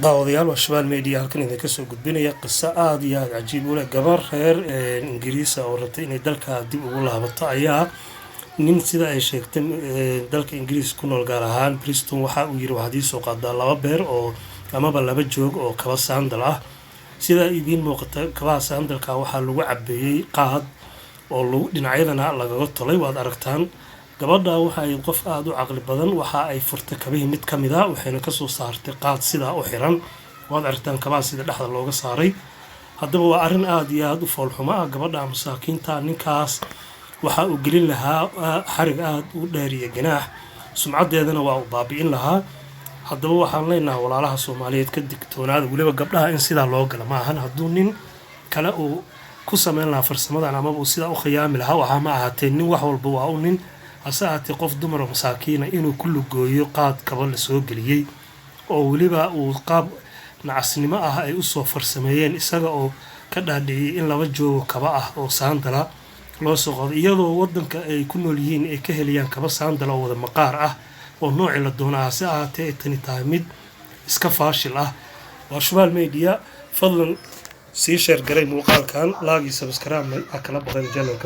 daawadayaal waa Shabeelle Media halkan idinka soo gudbinaya qiso aad iyo aad cajiib u leh gabar reer Ingiriis oo rabtay inay dalka dib ugu laabato ayaa nin sida ay sheegtay dalka Ingiriis ku nool gaar ahaan Bristol waxa uu yiri waxaad soo qaadaa laba beer oo amaba laba joog oo kaba sandal ah sida idin muuqata kaba sandalka waxa lagu cabeeyay qaad oo dhinacyadana lagaga tolay waad aragtaan gabadha waxa ay qof aad u aqli badan waxa ay furtay kabihi mid kamid ah waxayna ka soo saartay qaad sida u xiran waad aragtaan kabaha sida dhexda looga saaray haddaba waa arrin aad iyo aad u foolxumo ah gabadha masaakiinta ninkaas waxa uu gelin lahaa xarig aad u dheer iyo ganaax sumcadeedana waa u baabi'in lahaa haddaba waxaan leenahay walaalaha Soomaaliyeed ka digtoonaada waliba gabdhaha in sida loo galo ma ahan hadduu nin kale uu ku sameyn lahaa farsamadan ama uu sida u khiyaami lahaa waxa ma ahaatee nin wax walba waa u nin asaati qof dumar oo masaakiina inuu ku lugooyo qaad kaba la soo galiyay oo waliba uu qaab nacasnimo ah ay u soo farsameeyeen isaga oo ka dhaadhiyay in laba joogo kaba ah oo saandala loo soo qoday iyadoo wadanka ay ku nool yihiin ay ka heliyaan kaba saandala oo wada maqaar ah oo nooc la doonaa si ahaatee tani tahay mid iska faashil ah waa Shabeelle Media fadlan sii share garay muuqaalkan laagi subscribe kala badan channelka